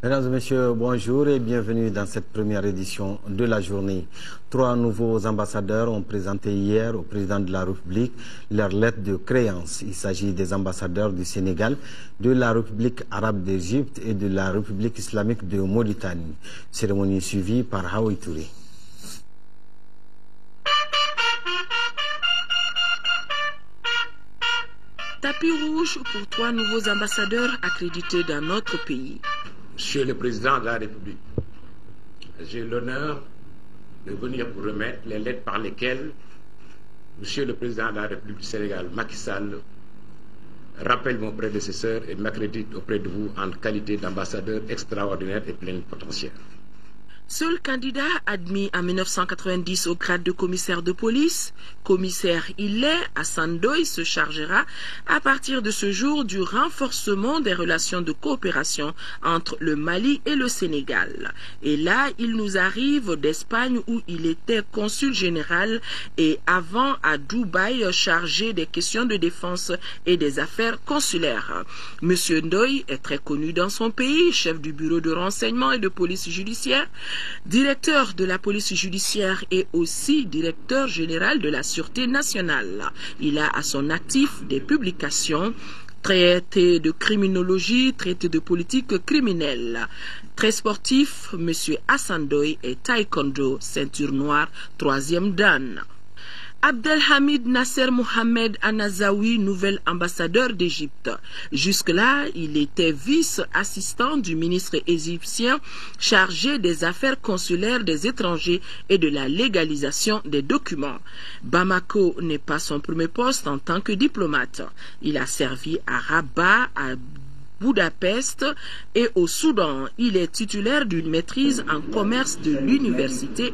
Mesdames et messieurs, bonjour et bienvenue dans cette première édition de la journée. 3 nouveaux ambassadeurs ont présenté hier au président de la République leur lettre de créance. Il s'agit des ambassadeurs du Sénégal, de la République arabe d'Égypte et de la République islamique de Mauritanie. Cérémonie suivie par Haoui Touré. Tapis rouge pour 3 nouveaux ambassadeurs accrédités dans notre pays. Monsieur le Président de la République, j'ai l'honneur de venir vous remettre les lettres par lesquelles Monsieur le Président de la République du Sénégal, Macky Sall, rappelle mon prédécesseur et m'accrédite auprès de vous en qualité d'ambassadeur extraordinaire et plénipotentiaire. Seul candidat admis en 1990 au grade de commissaire de police, commissaire il est, Hassan Ndoye se chargera à partir de ce jour du renforcement des relations de coopération entre le Mali et le Sénégal. Et là, il nous arrive d'Espagne où il était consul général et avant à Dubaï chargé des questions de défense et des affaires consulaires. Monsieur Ndoye est très connu dans son pays, chef du bureau de renseignement et de police judiciaire, directeur de la police judiciaire et aussi directeur général de la Sûreté nationale. Il a à son actif des publications, traités de criminologie, traités de politique criminelle. Très sportif, M. Hassan Ndoye est taekwondo, ceinture noire, 3e dan. Abdelhamid Nasser Mohamed Anazawi, nouvel ambassadeur d'Égypte. Jusque-là, il était vice-assistant du ministre égyptien chargé des affaires consulaires des étrangers et de la légalisation des documents. Bamako n'est pas son premier poste en tant que diplomate. Il a servi à Rabat, à Budapest et au Soudan. Il est titulaire d'une maîtrise en commerce de l'Université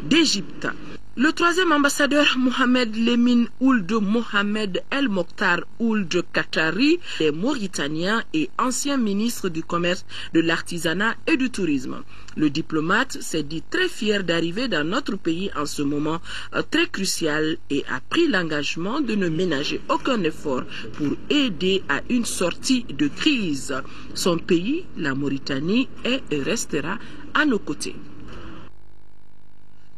d'Égypte. Le 3e ambassadeur, Mohamed Lemine Ould Mohamed El Mokhtar Ould Katari, est mauritanien et ancien ministre du Commerce, de l'Artisanat et du Tourisme. Le diplomate s'est dit très fier d'arriver dans notre pays en ce moment très crucial et a pris l'engagement de ne ménager aucun effort pour aider à une sortie de crise. Son pays, la Mauritanie, est et restera à nos côtés.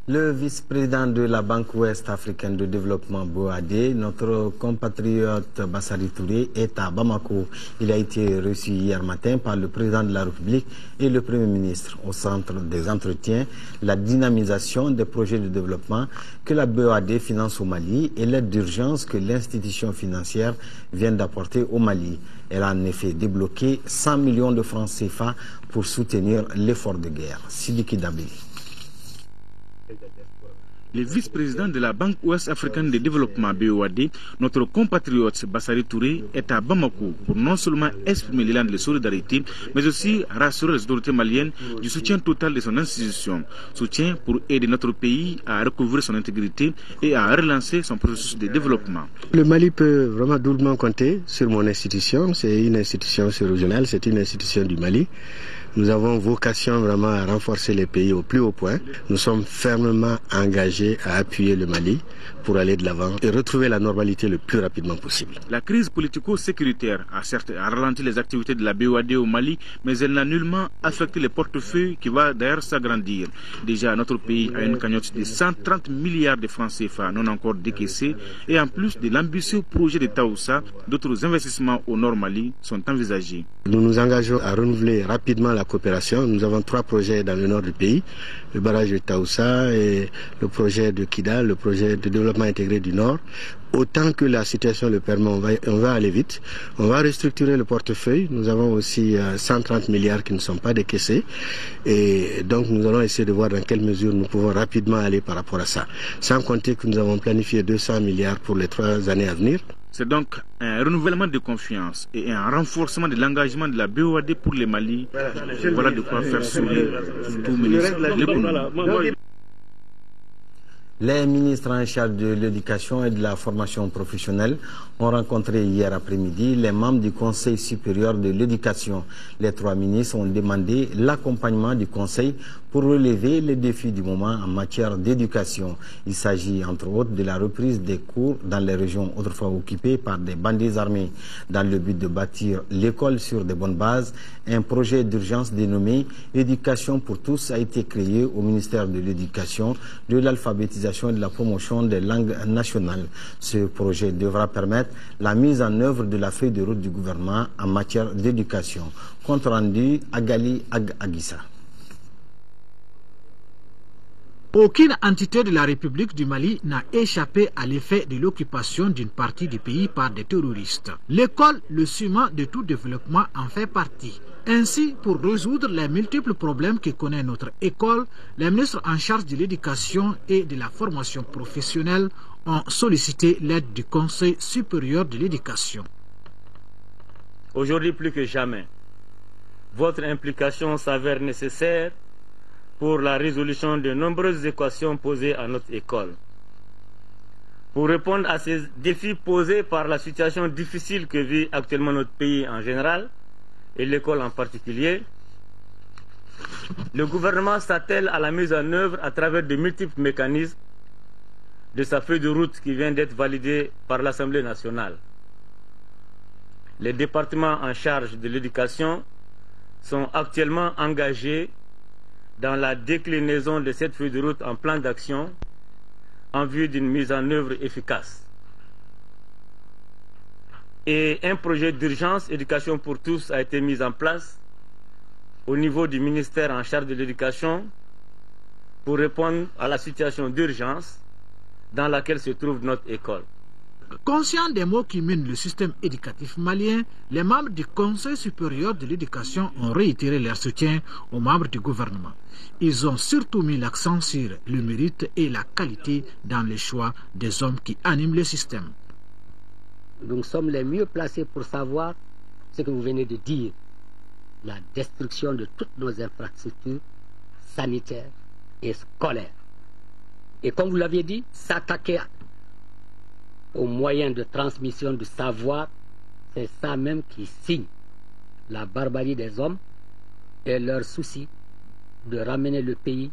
Le vice-président de la Banque Ouest africaine de développement BOAD, notre compatriote Bassari Touré, est à Bamako. Il a été reçu hier matin par le président de la République et le Premier ministre. Au centre des entretiens, la dynamisation des projets de développement que la BOAD finance au Mali et l'aide d'urgence que l'institution financière vient d'apporter au Mali. Elle a en effet débloqué 100 millions de francs CFA pour soutenir l'effort de guerre. Sidiki Dabili. Le vice-président de la Banque Ouest africaine de développement BOAD, notre compatriote Bassari Touré, est à Bamako pour non seulement exprimer l'élan de solidarité, mais aussi rassurer les autorités maliennes du soutien total de son institution. Soutien pour aider notre pays à recouvrir son intégrité et à relancer son processus de développement. Le Mali peut vraiment doublement compter sur mon institution. C'est une institution régionale, c'est une institution du Mali. Nous avons vocation vraiment à renforcer les pays au plus haut point. Nous sommes fermement engagés à appuyer le Mali pour aller de l'avant et retrouver la normalité le plus rapidement possible. La crise politico-sécuritaire a certes ralenti les activités de la BOAD au Mali, mais elle n'a nullement affecté les portefeuilles qui va d'ailleurs s'agrandir. Déjà, notre pays a une cagnotte de 130 milliards de francs CFA non encore décaissés et en plus de l'ambitieux projet de Taoussa, d'autres investissements au Nord Mali sont envisagés. Nous nous engageons à renouveler rapidement la coopération. Nous avons 3 projets dans le nord du pays, le barrage de Taoussa et le projet de Kidal, le projet de développement intégré du Nord. Autant que la situation le permet, on va aller vite. On va restructurer le portefeuille. Nous avons aussi 130 milliards qui ne sont pas décaissés. Et donc nous allons essayer de voir dans quelle mesure nous pouvons rapidement aller par rapport à ça. Sans compter que nous avons planifié 200 milliards pour les 3 années à venir. C'est donc un renouvellement de confiance et un renforcement de l'engagement de la BOAD pour le Mali. Voilà de quoi faire sourire tout ministre de l'économie. Les ministres en charge de l'éducation et de la formation professionnelle ont rencontré hier après-midi les membres du Conseil supérieur de l'éducation. Les 3 ministres ont demandé l'accompagnement du Conseil pour relever les défis du moment en matière d'éducation. Il s'agit entre autres de la reprise des cours dans les régions autrefois occupées par des bandits armés. Dans le but de bâtir l'école sur de bonnes bases, un projet d'urgence dénommé Éducation pour tous a été créé au ministère de l'Éducation, de l'alphabétisation et de la promotion des langues nationales. Ce projet devra permettre la mise en œuvre de la feuille de route du gouvernement en matière d'éducation. Compte rendu Agali Agissa. Aucune entité de la République du Mali n'a échappé à l'effet de l'occupation d'une partie du pays par des terroristes. L'école, le ciment de tout développement, en fait partie. Ainsi, pour résoudre les multiples problèmes que connaît notre école, les ministres en charge de l'éducation et de la formation professionnelle ont sollicité l'aide du Conseil supérieur de l'éducation. Aujourd'hui, plus que jamais, votre implication s'avère nécessaire pour la résolution de nombreuses équations posées à notre école. Pour répondre à ces défis posés par la situation difficile que vit actuellement notre pays en général, et l'école en particulier, le gouvernement s'attelle à la mise en œuvre à travers de multiples mécanismes de sa feuille de route qui vient d'être validée par l'Assemblée nationale. Les départements en charge de l'éducation sont actuellement engagés dans la déclinaison de cette feuille de route en plan d'action en vue d'une mise en œuvre efficace. Et un projet d'urgence éducation pour tous a été mis en place au niveau du ministère en charge de l'éducation pour répondre à la situation d'urgence dans laquelle se trouve notre école. Conscients des maux qui minent le système éducatif malien, les membres du Conseil supérieur de l'éducation ont réitéré leur soutien aux membres du gouvernement. Ils ont surtout mis l'accent sur le mérite et la qualité dans les choix des hommes qui animent le système. Nous sommes les mieux placés pour savoir ce que vous venez de dire, la destruction de toutes nos infrastructures sanitaires et scolaires. Et comme vous l'aviez dit, s'attaquer aux moyens de transmission du savoir, c'est ça même qui signe la barbarie des hommes et leur souci de ramener le pays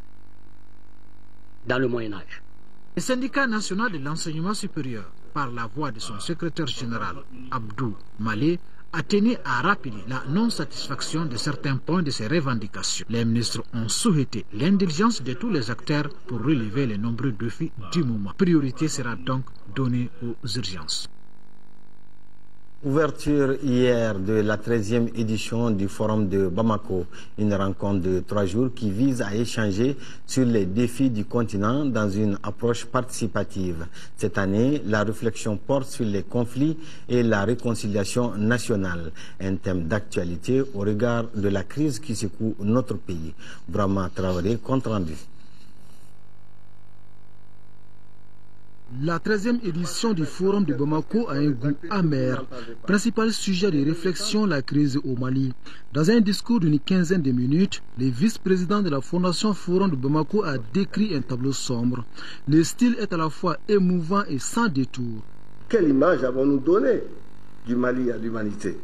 dans le Moyen-Âge. Le syndicat national de l'enseignement supérieur, par la voix de son secrétaire général, Abdou Malé, a tenu à rappeler la non-satisfaction de certains points de ses revendications. Les ministres ont souhaité l'indulgence de tous les acteurs pour relever les nombreux défis du moment. Priorité sera donc donnée aux urgences. Ouverture hier de la 13e édition du Forum de Bamako, une rencontre de 3 jours qui vise à échanger sur les défis du continent dans une approche participative. Cette année, la réflexion porte sur les conflits et la réconciliation nationale, un thème d'actualité au regard de la crise qui secoue notre pays. Brahma Traoré, compte rendu. La 13e édition du Forum de Bamako a un goût amer. Principal sujet de réflexion, la crise au Mali. Dans un discours d'une quinzaine de minutes, le vice-président de la Fondation Forum de Bamako a décrit un tableau sombre. Le style est à la fois émouvant et sans détour. Quelle image avons-nous donnée du Mali à l'humanité?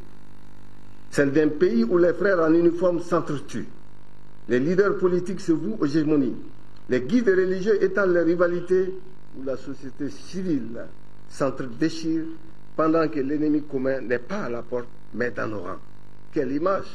Celle d'un pays où les frères en uniforme s'entretuent. Les leaders politiques se vouent aux hégémonies. Les guides religieux étalent les rivalités, où la société civile s'entre-déchire pendant que l'ennemi commun n'est pas à la porte, mais dans nos rangs. Quelle image!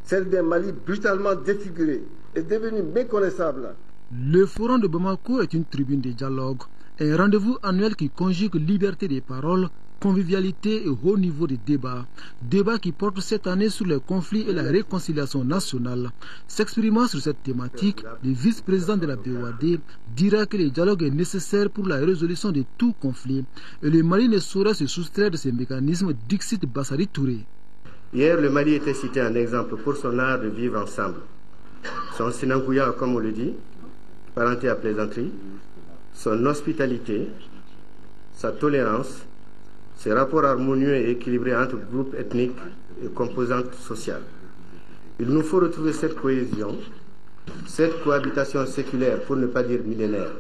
Celle d'un Mali brutalement défiguré et devenu méconnaissable. Le Forum de Bamako est une tribune de dialogue, un rendez-vous annuel qui conjugue liberté des paroles, convivialité et haut niveau de débat. Débat qui porte cette année sur les conflits et la réconciliation nationale. S'exprimant sur cette thématique, le vice-président de la BOAD dira que le dialogue est nécessaire pour la résolution de tout conflit et le Mali ne saurait se soustraire de ces mécanismes, dixit Bassari Touré. Hier, le Mali était cité en exemple pour son art de vivre ensemble. Son sinangouya, comme on le dit, parenté à plaisanterie, son hospitalité, sa tolérance, ses rapports harmonieux et équilibrés entre groupes ethniques et composantes sociales. Il nous faut retrouver cette cohésion, cette cohabitation séculaire, pour ne pas dire millénaire.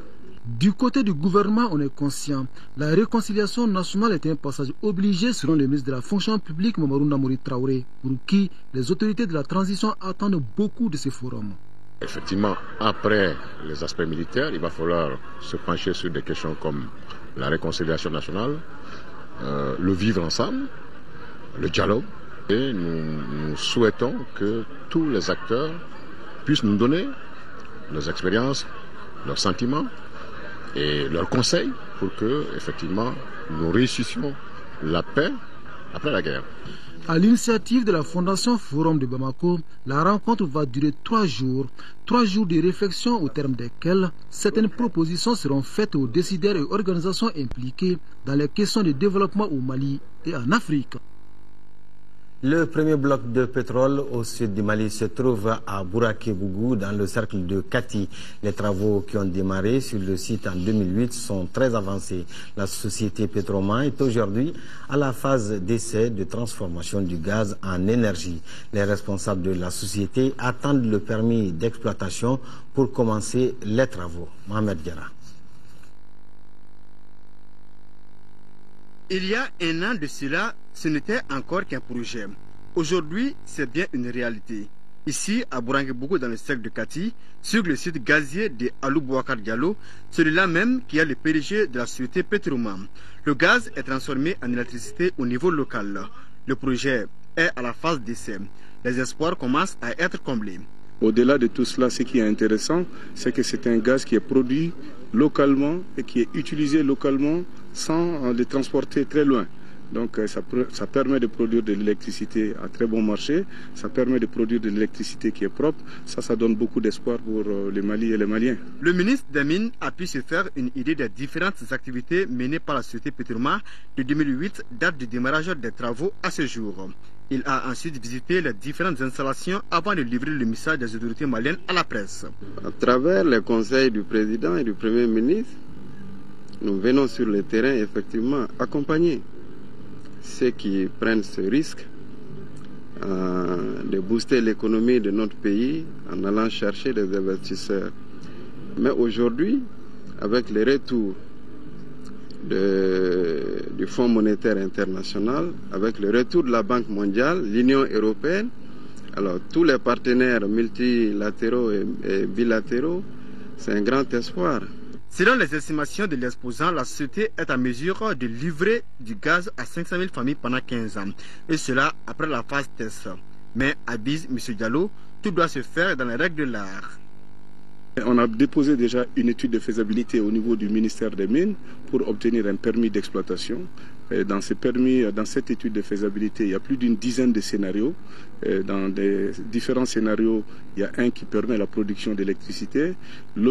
Du côté du gouvernement, on est conscient. La réconciliation nationale est un passage obligé selon le ministre de la fonction publique, Mamadou Namouri Traoré, pour qui les autorités de la transition attendent beaucoup de ces forums. Effectivement, après les aspects militaires, il va falloir se pencher sur des questions comme la réconciliation nationale, le vivre ensemble, le dialogue. Et nous souhaitons que tous les acteurs puissent nous donner leurs expériences, leurs sentiments et leurs conseils pour que, effectivement, nous réussissions la paix après la guerre. À l'initiative de la Fondation Forum de Bamako, la rencontre va durer 3 jours. 3 jours de réflexion au terme desquels certaines propositions seront faites aux décideurs et organisations impliquées dans les questions de développement au Mali et en Afrique. Le premier bloc de pétrole au sud du Mali se trouve à Bouraké-Bougou dans le cercle de Kati. Les travaux qui ont démarré sur le site en 2008 sont très avancés. La société Petroman est aujourd'hui à la phase d'essai de transformation du gaz en énergie. Les responsables de la société attendent le permis d'exploitation pour commencer les travaux. Mohamed Diarra. Il y a un an de cela, ce n'était encore qu'un projet. Aujourd'hui, c'est bien une réalité. Ici, à Bouraké-Bougou, dans le cercle de Kati, sur le site gazier de Alou Bouakar Diallo, celui-là même qui est le PDG de la société Petroman. Le gaz est transformé en électricité au niveau local. Le projet est à la phase d'essai. Les espoirs commencent à être comblés. Au-delà de tout cela, ce qui est intéressant, c'est que c'est un gaz qui est produit localement et qui est utilisé localement sans le transporter très loin. Donc ça permet de produire de l'électricité à très bon marché, ça permet de produire de l'électricité qui est propre, ça donne beaucoup d'espoir pour le Mali et les Maliens. Le ministre des Mines a pu se faire une idée des différentes activités menées par la société Petroman de 2008, date du démarrage des travaux à ce jour. Il a ensuite visité les différentes installations avant de livrer le message des autorités maliennes à la presse. À travers les conseils du président et du premier ministre, nous venons sur le terrain effectivement accompagner ceux qui prennent ce risque de booster l'économie de notre pays en allant chercher des investisseurs. Mais aujourd'hui, avec le retour du Fonds monétaire international, avec le retour de la Banque mondiale, l'Union européenne, alors tous les partenaires multilatéraux et bilatéraux, c'est un grand espoir. Selon les estimations de l'exposant, la société est en mesure de livrer du gaz à 500 000 familles pendant 15 ans. Et cela après la phase test. Mais, avise M. Diallo, tout doit se faire dans les règles de l'art. On a déposé déjà une étude de faisabilité au niveau du ministère des Mines pour obtenir un permis d'exploitation. Dans cette étude de faisabilité, il y a plus d'une dizaine de scénarios. Dans des différents scénarios, il y a un qui permet la production d'électricité, il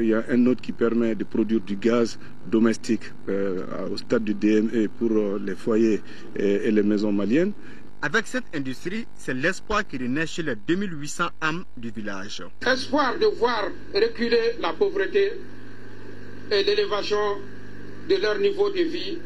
y a un autre qui permet de produire du gaz domestique au stade du DME pour les foyers et les maisons maliennes. Avec cette industrie, c'est l'espoir qui renaît chez les 2800 âmes du village. Espoir de voir reculer la pauvreté et l'élévation de leur niveau de vie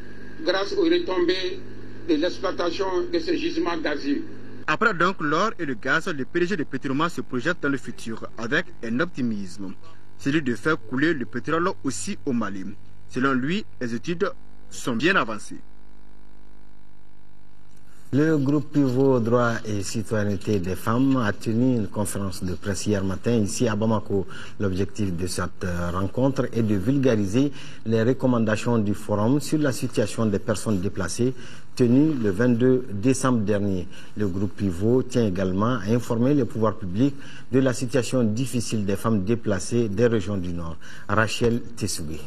grâce aux retombées de l'exploitation de ces gisements gaziers. Après donc l'or et le gaz, le PDG de Petroman se projette dans le futur avec un optimisme, celui de faire couler le pétrole aussi au Mali. Selon lui, les études sont bien avancées. Le groupe Pivot Droit et Citoyenneté des femmes a tenu une conférence de presse hier matin ici à Bamako. L'objectif de cette rencontre est de vulgariser les recommandations du forum sur la situation des personnes déplacées tenu le 22 décembre dernier. Le groupe Pivot tient également à informer les pouvoirs publics de la situation difficile des femmes déplacées des régions du Nord. Rachel Tessougé.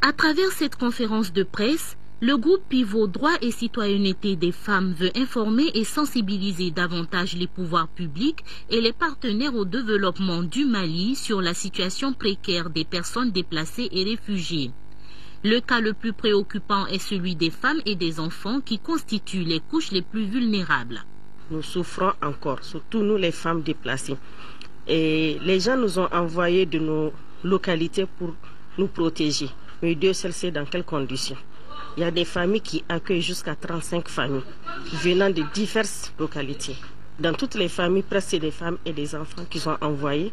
À travers cette conférence de presse, le groupe Pivot Droit et Citoyenneté des femmes veut informer et sensibiliser davantage les pouvoirs publics et les partenaires au développement du Mali sur la situation précaire des personnes déplacées et réfugiées. Le cas le plus préoccupant est celui des femmes et des enfants qui constituent les couches les plus vulnérables. Nous souffrons encore, surtout nous les femmes déplacées. Et les gens nous ont envoyé de nos localités pour nous protéger. Mais Dieu seul sait dans quelles conditions. Il y a des familles qui accueillent jusqu'à 35 familles venant de diverses localités. Dans toutes les familles, presque c'est des femmes et des enfants qui sont envoyés.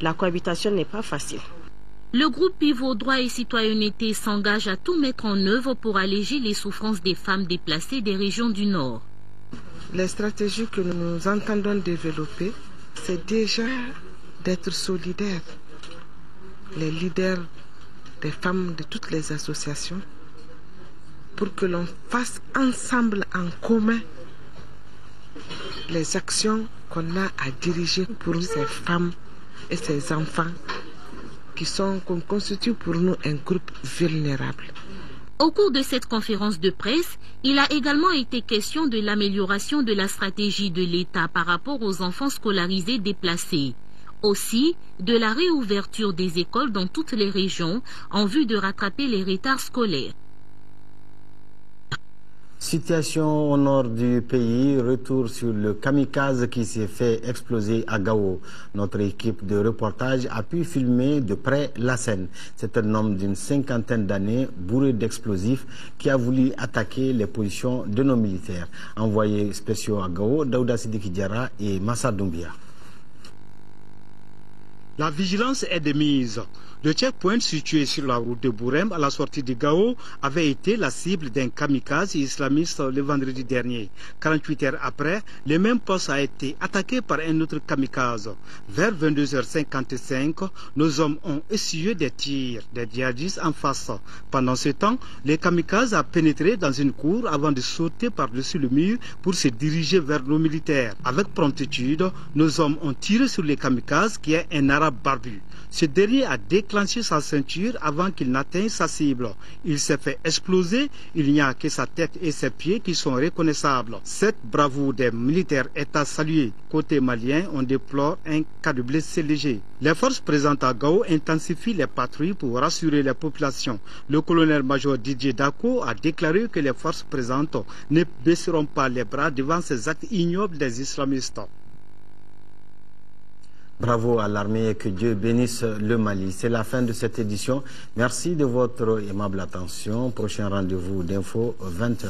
La cohabitation n'est pas facile. Le groupe Pivot Droit et Citoyenneté s'engage à tout mettre en œuvre pour alléger les souffrances des femmes déplacées des régions du Nord. Les stratégies que nous entendons développer, c'est déjà d'être solidaires. Les leaders des femmes de toutes les associations, pour que l'on fasse ensemble, en commun, les actions qu'on a à diriger pour ces femmes et ces enfants qu'on constitue pour nous un groupe vulnérable. Au cours de cette conférence de presse, il a également été question de l'amélioration de la stratégie de l'État par rapport aux enfants scolarisés déplacés. Aussi, de la réouverture des écoles dans toutes les régions en vue de rattraper les retards scolaires. Situation au nord du pays, retour sur le kamikaze qui s'est fait exploser à Gao. Notre équipe de reportage a pu filmer de près la scène. C'est un homme d'une 50aine d'années, bourré d'explosifs, qui a voulu attaquer les positions de nos militaires. Envoyés spéciaux à Gao, Daouda Sidiki Diarra et Massa Doumbia. La vigilance est de mise. Le checkpoint situé sur la route de Bourem à la sortie de Gao avait été la cible d'un kamikaze islamiste le vendredi dernier. 48 heures après, le même poste a été attaqué par un autre kamikaze. Vers 22h55, nos hommes ont essuyé des tirs des djihadistes en face. Pendant ce temps, le kamikaze a pénétré dans une cour avant de sauter par-dessus le mur pour se diriger vers nos militaires. Avec promptitude, nos hommes ont tiré sur le kamikaze qui est un arabe barbu. Ce dernier a déclenché sa ceinture avant qu'il n'atteigne sa cible. Il s'est fait exploser, il n'y a que sa tête et ses pieds qui sont reconnaissables. Cette bravoure des militaires est à saluer. Côté malien, on déplore un cas de blessés légers. Les forces présentes à Gao intensifient les patrouilles pour rassurer les populations. Le colonel-major Didier Dako a déclaré que les forces présentes ne baisseront pas les bras devant ces actes ignobles des islamistes. Bravo à l'armée et que Dieu bénisse le Mali. C'est la fin de cette édition. Merci de votre aimable attention. Prochain rendez-vous d'info 20h.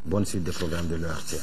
Bonne suite des programmes de l'ERTN.